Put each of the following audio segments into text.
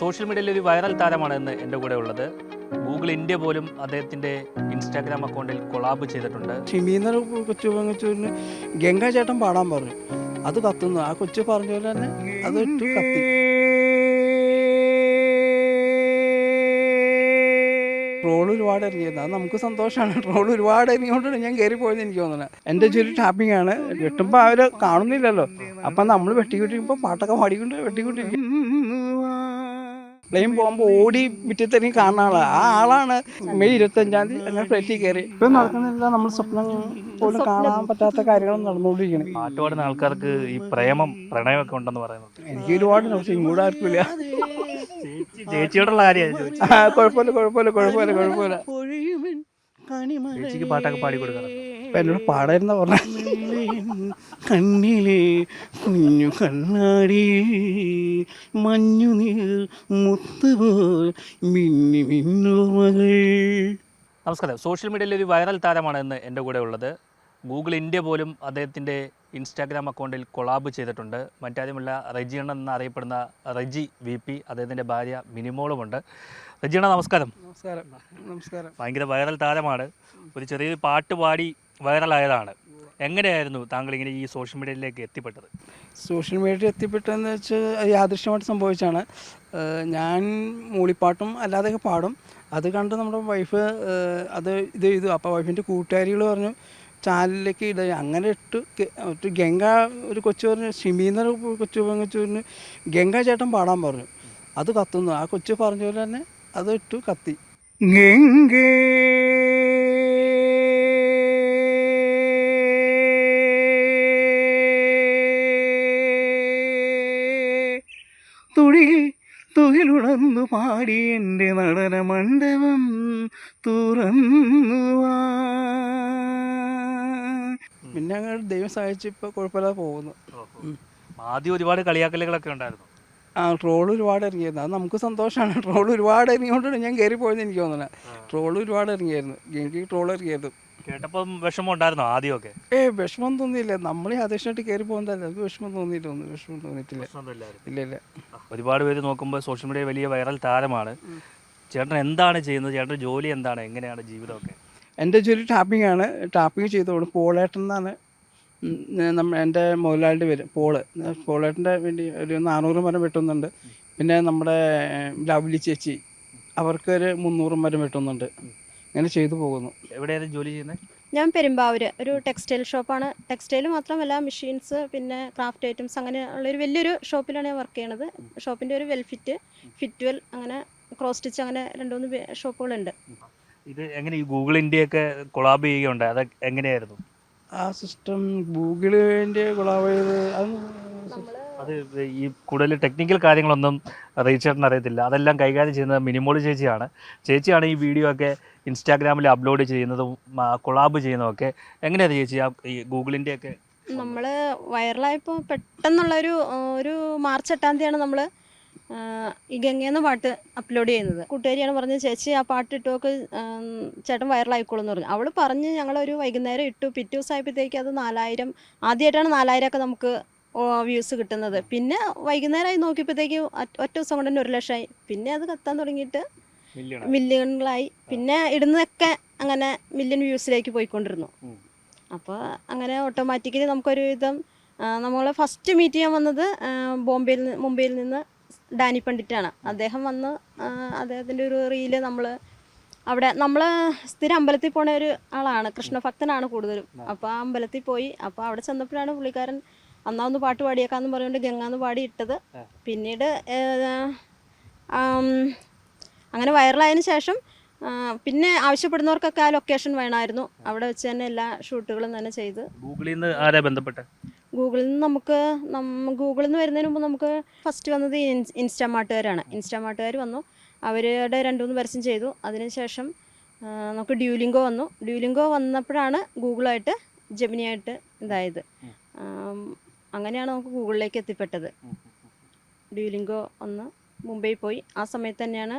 Social മീഡിയയിൽ ഒരു viral താരമാണ് ഇന്ന് എൻ്റെ കൂടെ ഉള്ളത്. ഗൂഗിൾ ഇന്ത്യ പോലും അദ്ദേഹത്തിൻ്റെ ഇൻസ്റ്റാഗ്രാം അക്കൗണ്ടിൽ കൊളാബ് ചെയ്തിട്ടുണ്ട്. ഷിമീന്നൊരു കൊച്ചു ഗംഗാ ചേട്ടൻ പാടാൻ പറഞ്ഞു, അത് കത്തുന്നു. ആ കൊച്ചു പറഞ്ഞ പോലെ തന്നെ അത് ഇട്ട് കത്തി. ട്രോൾ ഒരുപാട് ഇറങ്ങിയത് അത് നമുക്ക് സന്തോഷമാണ്. ട്രോൾ ഒരുപാട് ഇറങ്ങിയോണ്ടാണ് ഞാൻ കയറി പോയെന്ന് എനിക്ക് തോന്നുന്നത്. എൻ്റെ ജോലി ടാപ്പിംഗ് ആണ്. വെട്ടുമ്പോൾ അവർ കാണുന്നില്ലല്ലോ, അപ്പം നമ്മൾ വെട്ടിക്കൊണ്ടിരിക്കുമ്പോൾ പാട്ടൊക്കെ പാടിക്കൊണ്ട് വെട്ടിക്കൊണ്ടിരിക്കും. പ്ലെയിൻ പോകുമ്പോൾ ഓടി മുറ്റത്തിറങ്ങി കാണുന്ന ആളാണ്. ആ ആളാണ് മെയ് 25-ാം തീയതി അങ്ങനെ ഫ്ലൈറ്റിൽ കയറി. ഇപ്പം നടക്കുന്നില്ല, നമ്മൾ സ്വപ്നം പോലും കാണാൻ പറ്റാത്ത കാര്യങ്ങൾ നടന്നുകൊണ്ടിരിക്കുന്നത്. പാട്ട് പാടുന്ന ആൾക്കാർക്ക് ഈ പ്രണയമൊക്കെ ഉണ്ടെന്ന് പറയുന്നുണ്ട്. എനിക്ക് ഒരുപാട് പക്ഷേ ഇങ്ങോട്ട് ആർക്കില്ല. ചേച്ചിയോടുള്ള കാര്യമാണ്. കുഴപ്പമില്ല. ചേച്ചിക്ക് പാട്ടൊക്കെ പാടി കൊടുക്കണം. ഇപ്പം എന്നോട് പാടായിരുന്ന പറഞ്ഞ കണ്ണിലെ കുഞ്ഞു കണ്ണാടി മഞ്ഞുനീർ മുത്തുപോൽ മിന്നി മിന്നോമകൾ. നമസ്കാരം. സോഷ്യൽ മീഡിയയിൽ ഒരു വൈറൽ താരമാണ് ഇന്ന് എൻ്റെ കൂടെ ഉള്ളത്. ഗൂഗിൾ ഇന്ത്യ പോലും അദ്ദേഹത്തിൻ്റെ ഇൻസ്റ്റാഗ്രാം അക്കൗണ്ടിൽ കൊളാബ് ചെയ്തിട്ടുണ്ട്. മറ്റാരുമില്ല, റെജിയണ്ണൻ എന്നറിയപ്പെടുന്ന റെജി VP, അദ്ദേഹത്തിൻ്റെ ഭാര്യ മിനിമോളുമുണ്ട്. റെജിയണ്ണ നമസ്കാരം. നമസ്കാരം. ഭയങ്കര വൈറൽ താരമാണ്. ഒരു ചെറിയൊരു പാട്ട് പാടി വൈറലായതാണ്. എങ്ങനെയായിരുന്നു താങ്കൾ ഇങ്ങനെ ഈ സോഷ്യൽ മീഡിയയിലേക്ക് എത്തിപ്പെട്ടത്? സോഷ്യൽ മീഡിയയിൽ എത്തിപ്പെട്ടതെന്ന് വെച്ചാൽ യാദൃശ്യമായിട്ട് സംഭവിച്ചാണ്. ഞാൻ മൂളിപ്പാട്ടും അല്ലാതെയൊക്കെ പാടും. അത് കണ്ട് നമ്മുടെ വൈഫ് അത് ഇത് ചെയ്തു. അപ്പോൾ വൈഫിൻ്റെ കൂട്ടുകാരികൾ പറഞ്ഞു ചാനലിലേക്ക് ഇടുക. അങ്ങനെ ഇട്ട് ഗംഗ ഒരു കൊച്ചു പറഞ്ഞു, ഷിമീന്നൊരു കൊച്ചു പറഞ്ഞു ഗംഗാ ചേട്ടൻ പാടാൻ പറഞ്ഞു, അത് കത്തുന്നു. ആ കൊച്ചു പറഞ്ഞ പോലെ തന്നെ അത് ഇട്ടു കത്തി. ഗംഗേ തുകിലുണർന്നു പാടി എൻ്റെ നടന മണ്ഡപം തുറന്നുവാ. പിന്നെ അങ്ങനെ ദൈവം സഹായിച്ച് ഇപ്പോൾ കുഴപ്പമില്ലാതെ പോകുന്നു. ആദ്യം ഒരുപാട് കളിയാക്കലുകളൊക്കെ ഉണ്ടായിരുന്നു. ട്രോൾ ഒരുപാട് ഇറങ്ങിയായിരുന്നു. അത് നമുക്ക് സന്തോഷമാണ്. ട്രോൾ ഒരുപാട് ഇറങ്ങിയോണ്ടാണ് ഞാൻ കയറി പോയെന്ന് എനിക്ക് തോന്നുന്നത്. ട്രോൾ ഒരുപാട് ഇറങ്ങിയായിരുന്നു. എനിക്ക് ട്രോൾ ഇറങ്ങിയായിരുന്നു. കേട്ടപ്പം വിഷമം ഉണ്ടായിരുന്നോ ആദ്യമൊക്കെ? വിഷമം തോന്നിയില്ല. നമ്മൾ ആദ്യമായിട്ട് കയറി പോകുന്നതല്ല, അത് വിഷമം തോന്നിയിട്ടില്ല. ഇല്ല. ഒരുപാട് പേര് നോക്കുമ്പോൾ സോഷ്യൽ മീഡിയ വലിയ വൈറൽ താരമാണ്. ചേട്ടൻ എന്താണ് ചെയ്യുന്നത്? ചേട്ടൻ്റെ ജോലി എന്താണ്? എങ്ങനെയാണ് ജീവിതമൊക്കെ? എൻ്റെ ജോലി ടാപ്പിംഗ് ആണ്. ടാപ്പിംഗ് ചെയ്തോളൂ. പോളേട്ടൻ എന്നാണ് എൻ്റെ മുതലാളിയുടെ പേര്. പോളേട്ടൻ്റെ വേണ്ടി ഒരു 400 മരം വെട്ടുന്നുണ്ട്. പിന്നെ നമ്മുടെ ലവ്ലി ചേച്ചി, അവർക്കൊരു 300 മരം വെട്ടുന്നുണ്ട്. അങ്ങനെ ചെയ്തു പോകുന്നു. എവിടെയാണ് ജോലി ചെയ്യുന്നത്? ഞാൻ പെരുമ്പാവൂര് ഒരു ടെക്സ്റ്റൈൽ ഷോപ്പാണ്. ടെക്സ്റ്റൈൽ മാത്രമല്ല, മെഷീൻസ്, പിന്നെ ക്രാഫ്റ്റ് ഐറ്റംസ്, അങ്ങനെ ഉള്ളൊരു വലിയൊരു ഷോപ്പിലാണ് ഞാൻ വർക്ക് ചെയ്യണത്. ഷോപ്പിൻ്റെ ഒരു വെൽഫിറ്റ്, ഫിറ്റ്വെൽ, അങ്ങനെ ക്രോസ് സ്റ്റിച്ച്, അങ്ങനെ 2-3 ഷോപ്പുകളുണ്ട്. ഇത് എങ്ങനെ ഈ ഗൂഗിൾ ഇന്ത്യയൊക്കെ കൊളാബ് ചെയ്യുകയുണ്ട്? അത് എങ്ങനെയായിരുന്നു ആ സിസ്റ്റം? ഗൂഗിളിൻ്റെ കൊളാബ് അത് ഈ കൂടുതൽ ടെക്നിക്കൽ കാര്യങ്ങളൊന്നും റീച്ചേട്ടന് അറിയത്തില്ല. അതെല്ലാം കൈകാര്യം ചെയ്യുന്നത് മിനിമോള് ചേച്ചിയാണ് ഈ വീഡിയോ ഒക്കെ ഇൻസ്റ്റാഗ്രാമിൽ അപ്ലോഡ് ചെയ്യുന്നതും കൊളാബ് ചെയ്യുന്നതൊക്കെ. എങ്ങനെയാണ് ചേച്ചി ഈ ഗൂഗിളിൻ്റെ ഒക്കെ? നമ്മൾ വൈറലായപ്പോൾ പെട്ടെന്നുള്ളൊരു മാർച്ച് 8-ാം തീയതിയാണ് നമ്മൾ ഈ ഗംഗയെന്ന പാട്ട് അപ്ലോഡ് ചെയ്യുന്നത്. കൂട്ടുകാരിയാണ് പറഞ്ഞത്, ചേച്ചി ആ പാട്ട് ഇട്ടുമൊക്കെ ചേട്ടൻ വൈറലായിക്കോളും എന്ന് പറഞ്ഞു. അവൾ പറഞ്ഞ് ഞങ്ങളൊരു വൈകുന്നേരം ഇട്ടു. പിറ്റേ ദിവസമായപ്പോഴത്തേക്ക് അത് 4000, ആദ്യമായിട്ടാണ് 4000 ഒക്കെ നമുക്ക് വ്യൂസ് കിട്ടുന്നത്. പിന്നെ വൈകുന്നേരമായി നോക്കിയപ്പോഴത്തേക്ക് ഒറ്റ ദിവസം കൊണ്ട് തന്നെ 1 ലക്ഷമായി. പിന്നെ അത് കത്താൻ തുടങ്ങിയിട്ട് മില്യണുകളായി. പിന്നെ ഇടുന്നതൊക്കെ അങ്ങനെ മില്യൺ വ്യൂസിലേക്ക് പോയിക്കൊണ്ടിരുന്നു. അപ്പോൾ അങ്ങനെ ഓട്ടോമാറ്റിക്കലി നമുക്കൊരു വിധം നമ്മൾ ഫസ്റ്റ് മീറ്റ് ചെയ്യാൻ വന്നത് മുംബൈയിൽ നിന്ന് ഡാനി പണ്ഡിറ്റാണ്. അദ്ദേഹം വന്ന് അദ്ദേഹത്തിൻ്റെ ഒരു റീല് നമ്മൾ സ്ഥിരം അമ്പലത്തിൽ പോണ ഒരു ആളാണ്, കൃഷ്ണഭക്തനാണ് കൂടുതലും. അപ്പോൾ ആ അമ്പലത്തിൽ പോയി. അപ്പോൾ അവിടെ ചെന്നപ്പോഴാണ് പുള്ളിക്കാരൻ അന്നാ പാട്ട് പാടിയേക്കാന്ന് പറഞ്ഞുകൊണ്ട് ഗംഗാന്ന് പാടി ഇട്ടത്. പിന്നീട് അങ്ങനെ വൈറലായതിനു ശേഷം പിന്നെ ആവശ്യപ്പെടുന്നവർക്കൊക്കെ ആ ലൊക്കേഷൻ വേണമായിരുന്നു. അവിടെ വെച്ച് തന്നെ എല്ലാ ഷൂട്ടുകളും തന്നെ ചെയ്ത്. ഗൂഗിളിൽ നിന്ന് ആരാ ബന്ധപ്പെട്ടെ? ഗൂഗിളിൽ നിന്ന് വരുന്നതിന് മുമ്പ് നമുക്ക് ഫസ്റ്റ് വന്നത് ഇൻസ്റ്റാമാർട്ടുകാരാണ്. ഇൻസ്റ്റാമാർട്ടുകാർ വന്നു. അവരുടെ 2-3 പരസ്യം ചെയ്തു. അതിനുശേഷം നമുക്ക് ഡ്യൂലിംഗോ വന്നു. ഡ്യൂലിംഗോ വന്നപ്പോഴാണ് ഗൂഗിളായിട്ട് ജെമിനിയായിട്ട് ഇതായത്. അങ്ങനെയാണ് നമുക്ക് ഗൂഗിളിലേക്ക് എത്തിപ്പെട്ടത്. ഡ്യൂലിംഗോ വന്ന് മുംബൈ പോയി. ആ സമയത്ത് തന്നെയാണ്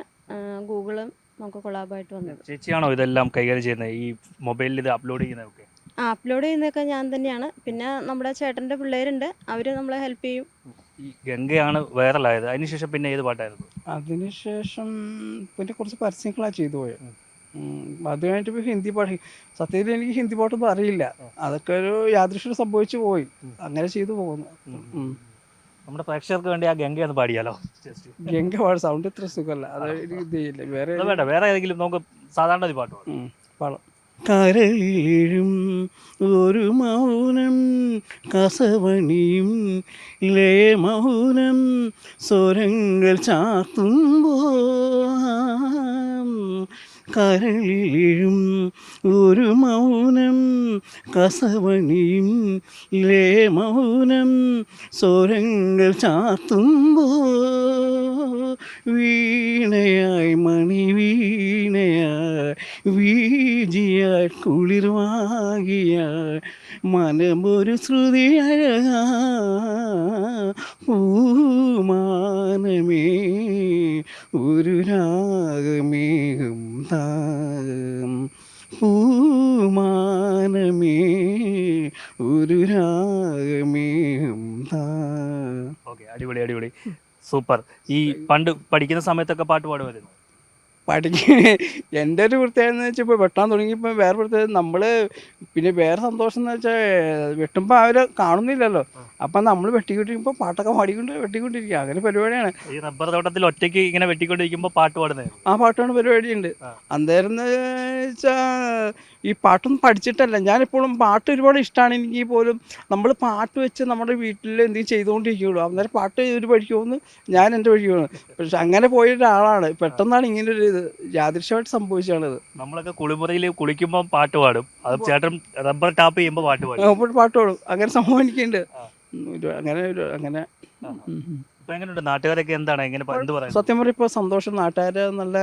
ഗൂഗിളും നമുക്ക് കൊളാബായിട്ട് വന്നത്. ചേച്ചിയാണോ ഇതെല്ലാം കൈകാര്യം ചെയ്യുന്നത്, ഈ മൊബൈലിൽ ഇത് അപ്ലോഡ് ചെയ്യുന്നതൊക്കെ? അപ്ലോഡ് ചെയ്യുന്നതൊക്കെ ഞാൻ തന്നെയാണ്. പിന്നെ നമ്മുടെ ചേട്ടൻ്റെ പിള്ളേരുണ്ട്, അവർ നമ്മളെ ഹെൽപ്പ് ചെയ്യും. ഈ ഗംഗയാണ് വൈറലായത്, അതിനുശേഷം പിന്നെ ഏത് പാട്ടായിരുന്നു? അതിനുശേഷം പിന്നെ കുറച്ച് പരസ്യങ്ങളാണ് ചെയ്തു പോയത്. അത് കഴിഞ്ഞിട്ട് ഇപ്പോൾ ഹിന്ദി പാട്ട്, സത്യത്തിൽ എനിക്ക് ഹിന്ദി പാട്ടൊന്നും അറിയില്ല, അതൊക്കെ ഒരു യാദൃശ്യം സംഭവിച്ചു പോയി, അങ്ങനെ ചെയ്തു പോകുന്നു. നമ്മുടെ പ്രേക്ഷകർക്ക് വേണ്ടി ആ ഗംഗയൊന്ന് പാടിയാലോ? ഗംഗ പാട് സൗണ്ട് ഇത്ര സുഖമല്ല, അത് ഇത് ചെയ്യില്ല. വേണ്ട, വേറെ ഏതെങ്കിലും നമുക്ക് സാധാരണ ഒരു പാട്ട് പാടാം. പാടാം. കരയിലും ഒരു മൗനം കസവണിയും ലയമൗനം സ്വരങ്ങൾ ചാത്തുമ്പോൾ, കരളിലും ഒരു മൗനം കസവണിയും ലയമൗനം സ്വരങ്ങൾ ചാത്തുമ്പോൾ, വീണയായി മണിവീണയായി വീജിയായി കുളിർവാകിയായി മനമൊരു ശ്രുതി അഴകാ പൂമാനമേ ഒരു രാഗമേഘം താം, പൂമാനമേ ഒരു രാഗമേഘം താം. ഓക്കെ, അടിപൊളി അടിപൊളി, സൂപ്പർ. ഈ പണ്ട് പഠിക്കുന്ന സമയത്തൊക്കെ പാട്ട് പാടുമായിരുന്നു? എൻ്റെ ഒരു പ്രത്യേകത എന്ന് വെച്ചാൽ ഇപ്പോൾ വെട്ടാൻ തുടങ്ങിയപ്പോൾ വേറെ പ്രത്യേകത, നമ്മൾ പിന്നെ വേറെ സന്തോഷം എന്ന് വെച്ചാൽ വെട്ടുമ്പോൾ അവരെ കാണുന്നില്ലല്ലോ, അപ്പം നമ്മൾ വെട്ടിക്കൊണ്ടിരിക്കുമ്പോൾ പാട്ടൊക്കെ വെട്ടിക്കൊണ്ടിരിക്കുക, അങ്ങനെ പരിപാടിയാണ്. ഈ റബ്ബർ തോട്ടത്തിൽ ഒറ്റയ്ക്ക് ഇങ്ങനെ വെട്ടിക്കൊണ്ടിരിക്കുമ്പോൾ പാട്ട് പാടുന്നത്? ആ പാട്ടാണ് പരിപാടിയുണ്ട്. അന്നേരം എന്ന് വെച്ചാൽ ഈ പാട്ടൊന്നും പഠിച്ചിട്ടല്ല, ഞാനിപ്പോഴും പാട്ട് ഒരുപാട് ഇഷ്ടമാണ് എനിക്ക് പോലും. നമ്മൾ പാട്ട് വെച്ച് നമ്മുടെ വീട്ടിൽ എന്തെങ്കിലും ചെയ്തുകൊണ്ടിരിക്കുകയുള്ളൂ, അന്നേരം പാട്ട് ഒരു വഴിക്കുമെന്ന് ഞാൻ എൻ്റെ വഴിക്കുമാണ്. പക്ഷെ അങ്ങനെ പോയൊരാളാണ്, പെട്ടെന്നാണ് ഇങ്ങനെ ഒരു ഇത് യാദൃശ്യമായിട്ട് സംഭവിച്ചാണിത്. നമ്മളൊക്കെ കുളിമുറിയിൽ കുളിക്കുമ്പോൾ പാട്ട് പാടും, അത് ചേട്ടൻ റബ്ബർ ടാപ്പ് ചെയ്യുമ്പോൾ പാട്ട് പാടും. പാട്ട് പാടും, അങ്ങനെ സംഭവം എനിക്കുണ്ട്. അങ്ങനെ എങ്ങനെയുണ്ട് നാട്ടുകാരൊക്കെ എന്താണ് എന്ത് പറയുന്നത്? സത്യം പറഞ്ഞാൽ ഇപ്പോൾ സന്തോഷം, നാട്ടുകാര് നല്ല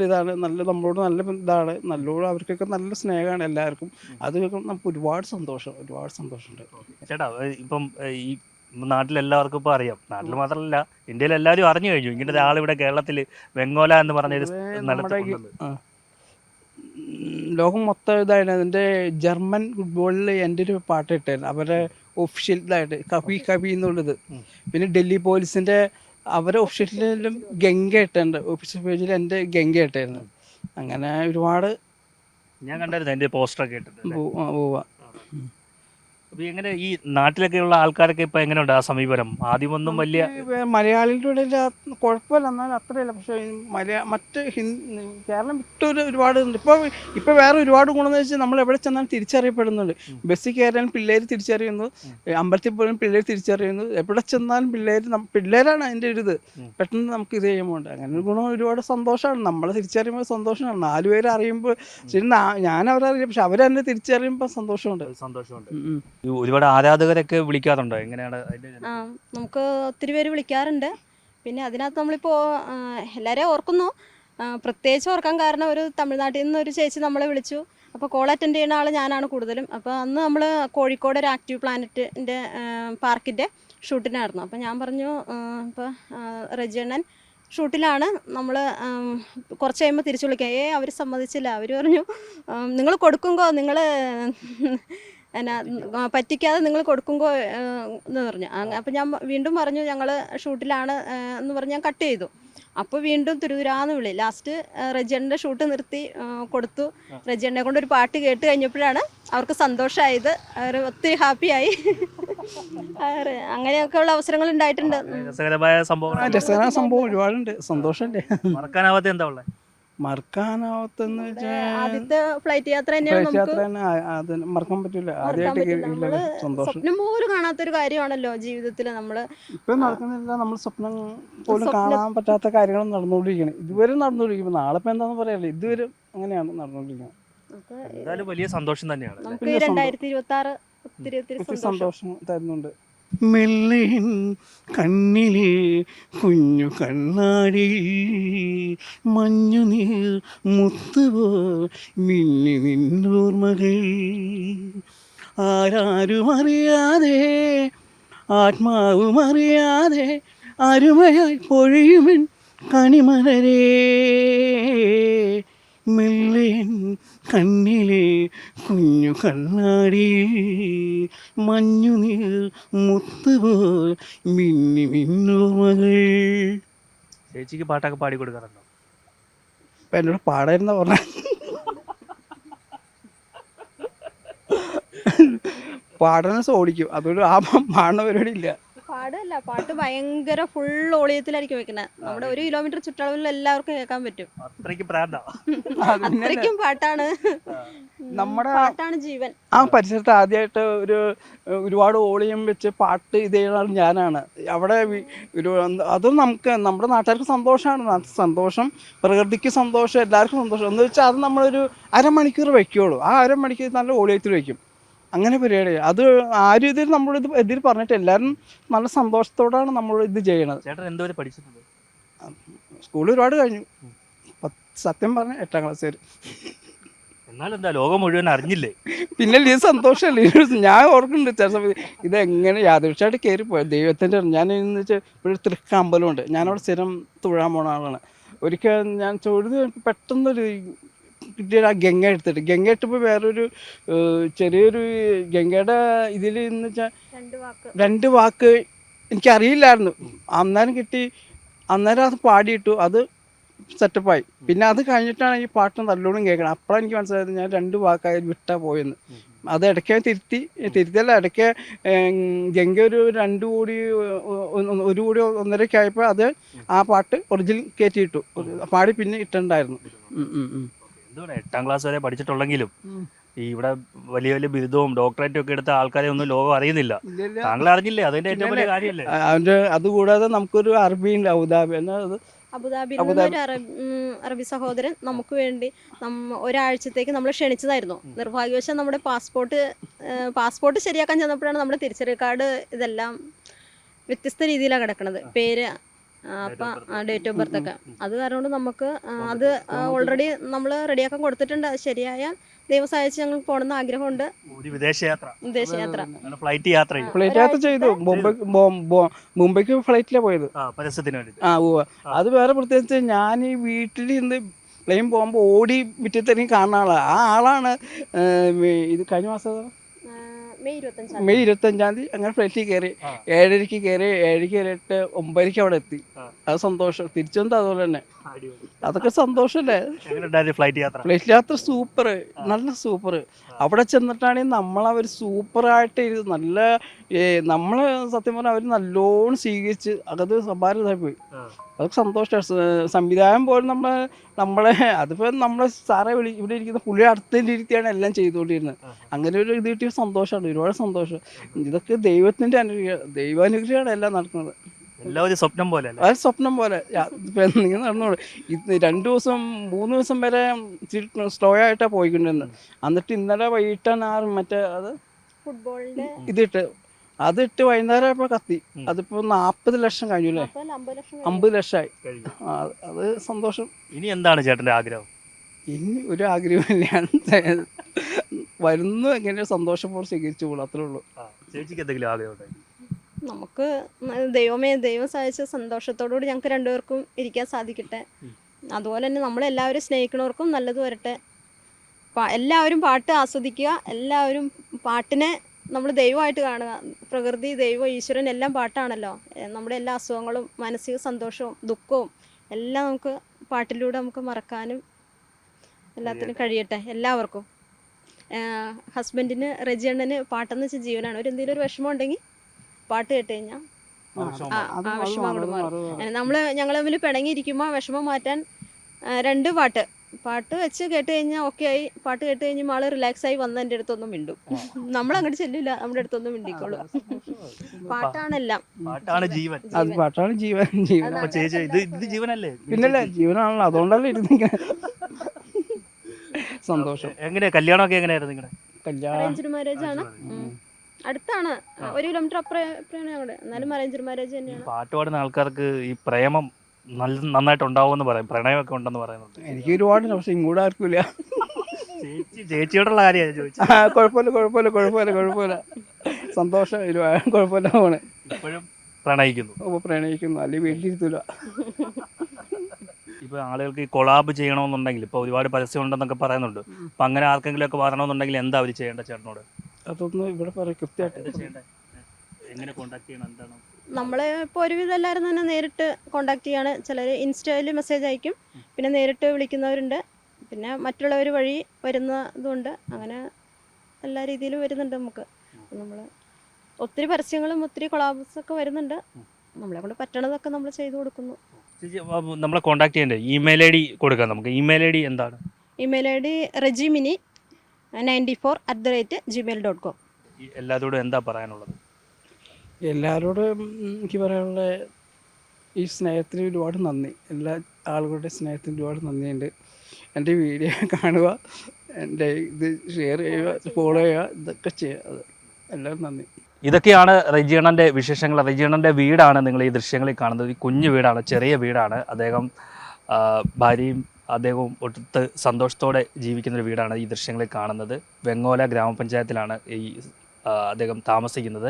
ഇതാണ്, നല്ല നമ്മളോട് നല്ല ഇതാണ്, നല്ലോണം അവർക്കൊക്കെ നല്ല സ്നേഹമാണ് എല്ലാവർക്കും. അത് നമുക്ക് ഒരുപാട് സന്തോഷമുണ്ട്. ചേട്ടാ, ഇപ്പം ഈ നാട്ടിലെല്ലാവർക്കും ഇപ്പോൾ അറിയാം, നാട്ടിൽ മാത്രമല്ല ഇന്ത്യയിൽ എല്ലാവരും അറിഞ്ഞു കഴിഞ്ഞു ഇങ്ങനെ ഒരാളിവിടെ കേരളത്തിൽ വെങ്ങോല എന്ന് പറഞ്ഞൊരു ലോകം മൊത്തം ഇതായിരുന്നു. അതിൻ്റെ ജർമ്മൻ ഫുട്ബോളിൽ എൻ്റെ ഒരു പാട്ട് ഇട്ടായിരുന്നു, അവരുടെ ഒഫീഷ്യൽ ഇതായിട്ട് കബി എന്നുള്ളത്. പിന്നെ ഡൽഹി പോലീസിൻ്റെ അവരെ ഒഫീഷ്യലിലും ഗംഗ ഇട്ടുണ്ട്, ഒഫീഷ്യൽ പേജിൽ എൻ്റെ ഗംഗ ഇട്ടായിരുന്നു. അങ്ങനെ ഒരുപാട് ഞാൻ കണ്ടായിരുന്നു എൻ്റെ പോസ്റ്ററൊക്കെ ഇട്ടിട്ട്. പോവാ. അപ്പോൾ എങ്ങനെ ഈ നാട്ടിലൊക്കെയുള്ള ആൾക്കാരൊക്കെ ഇപ്പോൾ എങ്ങനെയുണ്ട് ആ സമീപനം? ആദ്യമൊന്നും വലിയ മലയാളികളുടെ ഇടയിൽ കുഴപ്പമില്ല, എന്നാലും അത്രയില്ല. പക്ഷേ മറ്റ് കേരളം വിട്ടൊരു ഒരുപാട് ഉണ്ട്. ഇപ്പോൾ വേറെ ഒരുപാട് ഗുണമെന്ന് വെച്ചാൽ നമ്മൾ എവിടെ ചെന്നാലും തിരിച്ചറിയപ്പെടുന്നുണ്ട്. ബസ്സിൽ കയറാൻ പിള്ളേർ തിരിച്ചറിയുന്നു, അമ്പലത്തിൽ പോലും പിള്ളേർ തിരിച്ചറിയുന്നു, എവിടെ ചെന്നാലും പിള്ളേരാണ് അതിൻ്റെ ഒരു ഇത്. പെട്ടെന്ന് നമുക്ക് ഇത് ചെയ്യുമ്പോൾ അങ്ങനെ ഒരു ഗുണം, ഒരുപാട് സന്തോഷമാണ്. നമ്മളെ തിരിച്ചറിയുമ്പോൾ സന്തോഷമാണ്. 4 പേര് അറിയുമ്പോൾ ശരി, ഞാൻ അവരറിയാം, പക്ഷെ അവരെന്നെ തിരിച്ചറിയുമ്പോൾ സന്തോഷമുണ്ട്. ഒരുപാട് ആരാധകരൊക്കെ വിളിക്കാറുണ്ടോ? എങ്ങനെയാണ് നമുക്ക് ഒത്തിരി പേര് വിളിക്കാറുണ്ട്. പിന്നെ അതിനകത്ത് നമ്മളിപ്പോൾ എല്ലാവരെയും ഓർക്കുന്നു. പ്രത്യേകിച്ച് ഓർക്കാൻ കാരണം, ഒരു തമിഴ്നാട്ടിൽ നിന്ന് ഒരു ചേച്ചി നമ്മളെ വിളിച്ചു. അപ്പോൾ കോൾ അറ്റൻഡ് ചെയ്യുന്ന ആൾ ഞാനാണ് കൂടുതലും. അപ്പോൾ അന്ന് നമ്മൾ കോഴിക്കോട് ഒരു ആക്റ്റീവ് പ്ലാനറ്റിൻ്റെ പാർക്കിൻ്റെ ഷൂട്ടിനായിരുന്നു. അപ്പോൾ ഞാൻ പറഞ്ഞു, ഇപ്പോൾ റെജിയണ്ണൻ ഷൂട്ടിലാണ്, നമ്മൾ കുറച്ച് കഴിയുമ്പോൾ തിരിച്ചു വിളിക്കാം. അവർ സമ്മതിച്ചില്ല. അവർ പറഞ്ഞു, നിങ്ങൾ കൊടുക്കുമ്പോൾ നിങ്ങൾ പറ്റിക്കാതെ നിങ്ങൾ കൊടുക്കുമ്പോൾ എന്ന് പറഞ്ഞു. അപ്പോൾ ഞാൻ വീണ്ടും പറഞ്ഞു ഞങ്ങൾ ഷൂട്ടിലാണ് എന്ന് പറഞ്ഞ് ഞാൻ കട്ട് ചെയ്തു. അപ്പോൾ വീണ്ടും തുരുതുരാന്ന് വിളി. ലാസ്റ്റ് റെജിയണ്ണൻ്റെ ഷൂട്ട് നിർത്തി കൊടുത്തു. റെജിയണ്ണനെ കൊണ്ട് ഒരു പാട്ട് കേട്ട് കഴിഞ്ഞപ്പോഴാണ് അവർക്ക് സന്തോഷമായത്. അവർ ഒത്തിരി ഹാപ്പിയായി. അങ്ങനെയൊക്കെയുള്ള അവസരങ്ങൾ ഉണ്ടായിട്ടുണ്ട്. രസകരമായ സംഭവം ഒരുപാടുണ്ട്. സന്തോഷമല്ലേ? മറക്കാനാവാത്ത എന്താ ഉള്ളത്? മറക്കാനാവത്തെന്ന് വെച്ചാൽ ആദ്യത്തെ ഫ്ലൈറ്റ് യാത്ര അത് മറക്കാൻ പറ്റില്ല. ആദ്യമായിട്ട് സന്തോഷം, സ്വപ്നം പോലും കാണാത്തൊരു കാര്യമാണല്ലോ ജീവിതത്തിൽ. നമ്മൾ ഇപ്പം നടക്കുന്നില്ല, നമ്മൾ സ്വപ്നം പോലും കാണാൻ പറ്റാത്ത കാര്യങ്ങളും നടന്നുകൊണ്ടിരിക്കണം. ഇതുവരെ നടന്നുകൊണ്ടിരിക്കുമ്പോൾ നാളെ ഇപ്പം എന്താണെന്ന് പറയാല്ലേ, ഇതുവരെ അങ്ങനെയാണ് നടന്നുകൊണ്ടിരിക്കുന്നത്. വലിയ സന്തോഷം തന്നെയാണ്. നമുക്ക് 2026 ഒത്തിരി സന്തോഷം തരുന്നുണ്ട്. മെല്ലേൻ കണ്ണിലെ കുഞ്ഞു കണ്ണാടി മഞ്ഞുനീർ മുത്തുപോ മിന്നി നിന്നോർമകൾ, ആരാരുമറിയാതെ ആത്മാവുമറിയാതെ അരുമയായി പൊഴിയുമെൻ കണിമലരേ. മെല്ലേൻ കണ്ണിലെ കുഞ്ഞു കണ്ണാടി മഞ്ഞുനീർ മുത്തുപോൽ മിന്നി മിന്നോമകൾ. ചേച്ചിക്ക് പാട്ടൊക്കെ പാടി കൊടുക്കാറുണ്ടോ? ഇപ്പം എന്നോട് പാടായിരുന്ന പറഞ്ഞ പാടാൻ ഓടിക്കും, അതുകൊണ്ട് ആ പാടുന്ന പരിപാടി ഇല്ല. പാടല്ല, പാട്ട് ഭയങ്കര ഫുൾ ഓളിയത്തിലായിരിക്കും വെക്കുന്നത്. നമ്മുടെ 1 കിലോമീറ്റർ ചുറ്റളവിൽ എല്ലാവർക്കും കേൾക്കാൻ പറ്റും. അത്രയ്ക്ക് പ്രാന്താ. അത്രയ്ക്കും പാട്ടാണ്, നമ്മുടെ പാട്ടാണ് ജീവൻ. ആ പരിസരത്ത് ആദ്യമായിട്ട് ഒരുപാട് ഓളിയം വെച്ച് പാട്ട് ഇത് ചെയ്യുന്ന ഞാനാണ്. അവിടെ അത് നമുക്ക് നമ്മുടെ നാട്ടുകാർക്ക് സന്തോഷമാണ്. സന്തോഷം, പ്രകൃതിക്ക് സന്തോഷം, എല്ലാവർക്കും സന്തോഷം എന്ന് വെച്ചാൽ അത് നമ്മളൊരു അരമണിക്കൂർ വയ്ക്കുള്ളൂ. ആ അരമണിക്കൂർ നല്ല ഓളിയത്തിൽ വയ്ക്കും. അങ്ങനെ പരിപാടി അത് ആരും ഇതിൽ നമ്മളിത് എതിര് പറഞ്ഞിട്ട് എല്ലാവരും നല്ല സന്തോഷത്തോടാണ് നമ്മൾ ഇത് ചെയ്യണത്. ചേട്ടൻ എന്തോരം പഠിച്ചിട്ടുണ്ട്? സ്കൂളിൽ ഒരുപാട് കഴിഞ്ഞു. സത്യം പറഞ്ഞ 8ാം ക്ലാസ് വരെ. എന്നാലും എന്താ ലോകം മുഴുവൻ അറിഞ്ഞില്ലേ? പിന്നെ ഇത് സന്തോഷമല്ലേ. ഞാൻ ഓർക്കുന്നുണ്ട് ചില സമയത്ത് ഇതെങ്ങനെ യാദൃശ്യമായിട്ട് കയറി പോയത് ദൈവത്തിൻ്റെ. ഞാൻ എന്ന് വെച്ചാൽ ഇവിടെ തൃക്കമ്പലമുണ്ട്, ഞാനവിടെ സ്ഥിരം തൊഴാൻ പോണ ആളാണ്. ഒരിക്കൽ ഞാൻ തൊഴുത് പെട്ടെന്നൊരു കിട്ടിയ ഗംഗ എടുത്തിട്ട്, ഗംഗ ഇട്ടപ്പോൾ വേറൊരു ചെറിയൊരു ഗംഗയുടെ ഇതിൽ എന്ന് വെച്ചാൽ 2 വാക്ക് എനിക്കറിയില്ലായിരുന്നു. അന്നേരം കിട്ടി, അന്നേരം അത് പാടിയിട്ടു, അത് സെറ്റപ്പായി. പിന്നെ അത് കഴിഞ്ഞിട്ടാണ് ഈ പാട്ട് നല്ലോണം കേൾക്കണം. അപ്പോഴാണ് എനിക്ക് മനസ്സിലായത് ഞാൻ 2 വാക്കായി വിട്ടാ പോയെന്ന്. അത് ഇടയ്ക്ക് തിരുത്തിയല്ല, ഇടയ്ക്ക് ഗംഗ ഒരു 2 കോടി 1 കോടി 1.5 ആയപ്പോൾ അത് ആ പാട്ട് ഒറിജിനൽ കയറ്റിയിട്ടു, പാടി പിന്നെ ഇട്ടുണ്ടായിരുന്നു. 8ാം ക്ലാസ് വരെ പഠിച്ചിട്ടുള്ളെങ്കിലും ഈ ഇവിടെ വലിയ വലിയ ബിരുദവും ഡോക്ടറേറ്റും ഒക്കെ എടുത്ത ആൾക്കാരെ ഒന്നും ലോകം അറിയുന്നില്ല. താങ്കൾ അറിഞ്ഞില്ലേ? അതിന്റെ ഏറ്റവും വലിയ കാര്യമല്ലേ. അതുകൂടാതെ നമുക്കൊരു അറബിയുണ്ട്, അബുദാബിയിൽ ഒരു അറബി സഹോദരൻ നമുക്ക് വേണ്ടി ഒരാഴ്ചത്തേക്ക് നമ്മൾ ക്ഷണിച്ചതായിരുന്നു. നിർഭാഗ്യവശാൽ നമ്മുടെ പാസ്പോർട്ട് ശരിയാക്കാൻ ചെന്നപ്പോഴാണ് നമ്മുടെ തിരിച്ചറിയൽ കാർഡ് ഇതെല്ലാം വ്യത്യസ്ത രീതിയിലാണ് കിടക്കുന്നത്, പേര് അപ്പം ഡേറ്റ് ഓഫ് ബർത്ത് ഒക്കെ. അത് കാരണം കൊണ്ട് നമുക്ക് അത് ഓൾറെഡി നമ്മൾ റെഡിയാക്കാൻ കൊടുത്തിട്ടുണ്ട്. അത് ശരിയായ ദൈവം സഹായിച്ച് ഞങ്ങൾക്ക് പോകണമെന്ന് ആഗ്രഹമുണ്ട്. വിദേശയാത്ര ഫ്ലൈറ്റ് യാത്ര ചെയ്തു. മുംബൈക്ക് ഫ്ലൈറ്റിലാണ് പോയത്. അത് വേറെ പ്രത്യേകിച്ച് ഞാൻ ഈ വീട്ടിൽ നിന്ന് പ്ലെയിൻ പോകുമ്പോൾ ഓടി മുറ്റത്തിറങ്ങി കാണുന്ന ആളാണ്. ആ ആളാണ് ഇത് കഴിഞ്ഞ മാസം മെയ് 25-ാം തീയതി അങ്ങനെ ഫ്ലൈറ്റിൽ കയറി. 7:30 കയറി, 7 കയറിയിട്ട് 9 അവിടെ എത്തി. അത് സന്തോഷം. തിരിച്ചെന്താ അതുപോലെ തന്നെ. അതൊക്കെ സന്തോഷല്ലേ. ഫ്ലൈറ്റ് യാത്ര സൂപ്പർ, നല്ല സൂപ്പർ. അവിടെ ചെന്നിട്ടാണെങ്കിൽ നമ്മളവർ സൂപ്പറായിട്ട് നല്ല നമ്മൾ സത്യം പറഞ്ഞാൽ അവർ നല്ലോണം സ്വീകരിച്ച് അകത്ത് സമ്പാദിതായി പോയി. അതൊക്കെ സന്തോഷമാണ്. സംവിധാനം പോലും നമ്മളെ അതിപ്പോൾ നമ്മളെ സാറെ ഇവിടെ ഇരിക്കുന്ന പുള്ളി അടുത്തിരുത്തിയാണ് എല്ലാം ചെയ്തുകൊണ്ടിരുന്നത്. അങ്ങനെ ഒരു ഇത് കിട്ടിയ സന്തോഷമാണ്, ഒരുപാട് സന്തോഷം. ഇതൊക്കെ ദൈവത്തിൻ്റെ ദൈവാനുഗ്രഹമാണ് എല്ലാം നടക്കുന്നത്. എല്ലാവരും സ്വപ്നം പോലെ, അത് സ്വപ്നം പോലെ നിങ്ങൾ നടന്നോളൂ. 2 ദിവസം 3 ദിവസം വരെ സ്ലോ ആയിട്ടാണ് പോയിക്കൊണ്ടിരുന്നത്. എന്നിട്ട് ഇന്നലെ വൈകിട്ടാണ് മറ്റേ അത് ഫുട്ബോളിന്റെ അതിട്ട് വൈകുന്നേരം ആയപ്പോൾ കത്തി. അതിപ്പോൾ 40 ലക്ഷം കഴിഞ്ഞു അല്ലേ, 50 ലക്ഷമായി. അത് സന്തോഷം. ഇനി എന്താണ് ചേട്ടൻ്റെ ആഗ്രഹം? ഇനി ഒരു ആഗ്രഹമില്ല, വരുന്നു എങ്ങനെ സന്തോഷപൂർവ്വം സ്വീകരിച്ചു പോകും, അത്രേ ഉള്ളൂ. ചേച്ചിക്ക് എന്തെങ്കിലും ആഗ്രഹം? നമുക്ക് ദൈവം സഹായിച്ച സന്തോഷത്തോടുകൂടി ഞങ്ങൾക്ക് 2 പേർക്കും ഇരിക്കാൻ സാധിക്കട്ടെ. അതുപോലെ തന്നെ നമ്മളെല്ലാവരും സ്നേഹിക്കുന്നവർക്കും നല്ലത് വരട്ടെ. എല്ലാവരും പാട്ട് ആസ്വദിക്കുക, എല്ലാവരും പാട്ടിനെ നമ്മൾ ദൈവമായിട്ട് കാണുക. പ്രകൃതി, ദൈവം, ഈശ്വരൻ എല്ലാം പാട്ടാണല്ലോ. നമ്മുടെ എല്ലാ അസുഖങ്ങളും മാനസിക സന്തോഷവും ദുഃഖവും എല്ലാം നമുക്ക് പാട്ടിലൂടെ നമുക്ക് മറക്കാനും എല്ലാത്തിനും കഴിയട്ടെ എല്ലാവർക്കും. ഹസ്ബൻഡിന് റെജിയണ്ണന് പാട്ടെന്ന് വെച്ചാൽ ജീവനാണ്. എന്തെങ്കിലും ഒരു വിഷമം ഉണ്ടെങ്കിൽ പാട്ട് കേട്ട് കഴിഞ്ഞാൽ ആ വിഷമം അങ്ങോട്ട് മാറും. ഞങ്ങൾ തമ്മിൽ പിണങ്ങിയിരിക്കുമ്പോൾ വിഷമം മാറ്റാൻ 2 പാട്ട് വെച്ച് കേട്ട് കഴിഞ്ഞാൽ ഓക്കെ ആയി. പാട്ട് കേട്ട് കഴിഞ്ഞാൽ ആള് റിലാക്സ് ആയി വന്ന് എൻ്റെ അടുത്തൊന്നും മിണ്ടും. നമ്മളങ്ങോട്ട് ചെല്ലില്ല, നമ്മുടെ അടുത്തൊന്നും മിണ്ടിക്കോളൂ. പാട്ടാണെല്ലാം, പാട്ടാണ് ജീവൻ. അത് പാട്ടാണ് ജീവൻ. ജീവനല്ലേ? പിന്നല്ലേ, ജീവനാണല്ലോ. അതുകൊണ്ടല്ലേ ഇരുന്നിങ്ങനെ സന്തോഷം. എങ്ങനെയാ കല്യാണമൊക്കെ എങ്ങനെയായിരുന്നു നിങ്ങളുടെ കല്യാണം? അറേഞ്ച്ഡ് മാരേജ് ആണ്. അടുത്താണ്, 1 കിലോമീറ്റർ അപ്പുറമാണ് അവിടെ. എന്നാലും അറേഞ്ച്ഡ് മാരേജ് തന്നെയാണ്. പാട്ട് പാടുന്ന ആൾക്കാർക്ക് ഈ പ്രേമം നന്നായിട്ട് ഉണ്ടാവുമെന്ന് പറയും, പ്രണയമൊക്കെ ഉണ്ടെന്ന് പറയുന്നുണ്ട്. എനിക്ക് ഒരുപാട്, പക്ഷെ ഇങ്ങോട്ട് ആർക്കില്ല. ചേച്ചിയോടുള്ള കാര്യമാണ് ചോദിച്ചത്. കുഴപ്പമില്ല. സന്തോഷം, കുഴപ്പമില്ല. പോണേ ഇപ്പോഴും പ്രണയിക്കുന്നു, അല്ലെങ്കിൽ വീട്ടിലിരുത്തില്ല. ഇപ്പോൾ ആളുകൾക്ക് ഈ കൊളാബ് ചെയ്യണമെന്നുണ്ടെങ്കിൽ ഇപ്പോൾ ഒരുപാട് പരസ്യം ഉണ്ടെന്നൊക്കെ പറയുന്നുണ്ട്. അപ്പം അങ്ങനെ ആർക്കെങ്കിലും ഒക്കെ വരണമെന്നുണ്ടെങ്കിൽ എന്താ അവർ ചെയ്യേണ്ട ചേട്ടനോട്? അതൊന്നും ഇവിടെ പറയാം കൃത്യമായിട്ട്. എന്താ ചെയ്യേണ്ടത്? എങ്ങനെ കോൺടാക്ട് ചെയ്യണം? എന്താണ്? നമ്മൾ ഇപ്പോൾ ഒരുവിധം എല്ലാവരും തന്നെ നേരിട്ട് കോണ്ടാക്ട് ചെയ്യാണ്. ചിലർ ഇൻസ്റ്റയിൽ മെസ്സേജ് അയക്കും, പിന്നെ നേരിട്ട് വിളിക്കുന്നവരുണ്ട്, പിന്നെ മറ്റുള്ളവർ വഴി വരുന്നതുണ്ട്. അങ്ങനെ എല്ലാ രീതിയിലും വരുന്നുണ്ട് നമുക്ക്. നമ്മൾ ഒത്തിരി പരസ്യങ്ങളും ഒത്തിരി കൊളാബ്സൊക്കെ വരുന്നുണ്ട്. നമ്മളെ കൊണ്ട് പറ്റണതൊക്കെ നമ്മൾ ചെയ്തു കൊടുക്കുന്നു. ചേച്ചി നമ്മളെ കോൺടാക്ട് ചെയ്യേണ്ടത് ഇമെയിൽ ഐ ഡി കൊടുക്കാം നമുക്ക്. ഇമെയിൽ ഐ ഡി എന്താണ്? Email I D regimini94@gmail.com. എല്ലാവരോടും എന്താ പറയാനുള്ളത്? എല്ലാവരോടും എനിക്ക് പറയാനുള്ള ഈ സ്നേഹത്തിന് ഒരുപാട് നന്ദി. എല്ലാ ആളുകളുടെ സ്നേഹത്തിന് ഒരുപാട് നന്ദിയുണ്ട്. എൻ്റെ വീഡിയോ കാണുക, എൻ്റെ ഇത് ഷെയർ ചെയ്യുക, ഫോളോ ചെയ്യുക, ഇതൊക്കെ ചെയ്യുക. അത് എല്ലാവരും നന്ദി. ഇതൊക്കെയാണ് റെജിയണ്ണൻ്റെ വിശേഷങ്ങൾ. റെജിയണ്ണൻ്റെ വീടാണ് നിങ്ങൾ ഈ ദൃശ്യങ്ങളിൽ കാണുന്നത്. ഈ കുഞ്ഞു വീടാണ്, ചെറിയ വീടാണ്. അദ്ദേഹം ഭാര്യയും അദ്ദേഹവും ഒട്ടുത്ത് സന്തോഷത്തോടെ ജീവിക്കുന്നൊരു വീടാണ് ഈ ദൃശ്യങ്ങളിൽ കാണുന്നത്. വെങ്ങോല ഗ്രാമപഞ്ചായത്തിലാണ് ഈ അദ്ദേഹം താമസിക്കുന്നത്.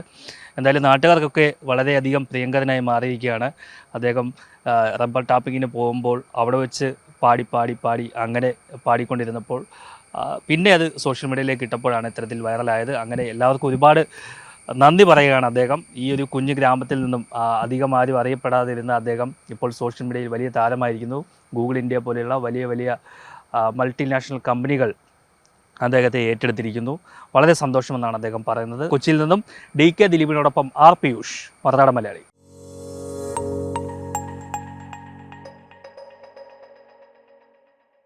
എന്തായാലും നാട്ടുകാർക്കൊക്കെ വളരെയധികം പ്രിയങ്കരനായി മാറിയിരിക്കുകയാണ് അദ്ദേഹം. റബ്ബർ ടാപ്പിങ്ങിന് പോകുമ്പോൾ അവിടെ വെച്ച് പാടി അങ്ങനെ പാടിക്കൊണ്ടിരുന്നപ്പോൾ പിന്നെ അത് സോഷ്യൽ മീഡിയയിലേക്ക് ഇട്ടപ്പോഴാണ് ഇത്തരത്തിൽ വൈറലായത്. അങ്ങനെ എല്ലാവർക്കും ഒരുപാട് നന്ദി പറയുകയാണ് അദ്ദേഹം. ഈ ഒരു കുഞ്ഞു ഗ്രാമത്തിൽ നിന്നും അധികം ആരും അറിയപ്പെടാതിരുന്ന അദ്ദേഹം ഇപ്പോൾ സോഷ്യൽ മീഡിയയിൽ വലിയ താരമായിരിക്കുന്നു. ഗൂഗിൾ ഇന്ത്യ പോലെയുള്ള വലിയ മൾട്ടിനാഷണൽ കമ്പനികൾ അദ്ദേഹത്തെ ഏറ്റെടുത്തിരിക്കുന്നു. വളരെ സന്തോഷമെന്നാണ് അദ്ദേഹം പറയുന്നത്. കൊച്ചിയിൽ നിന്നും DK ദിലീപിനോടൊപ്പം R. പിയൂഷ്, മറുനാടൻ മലയാളി.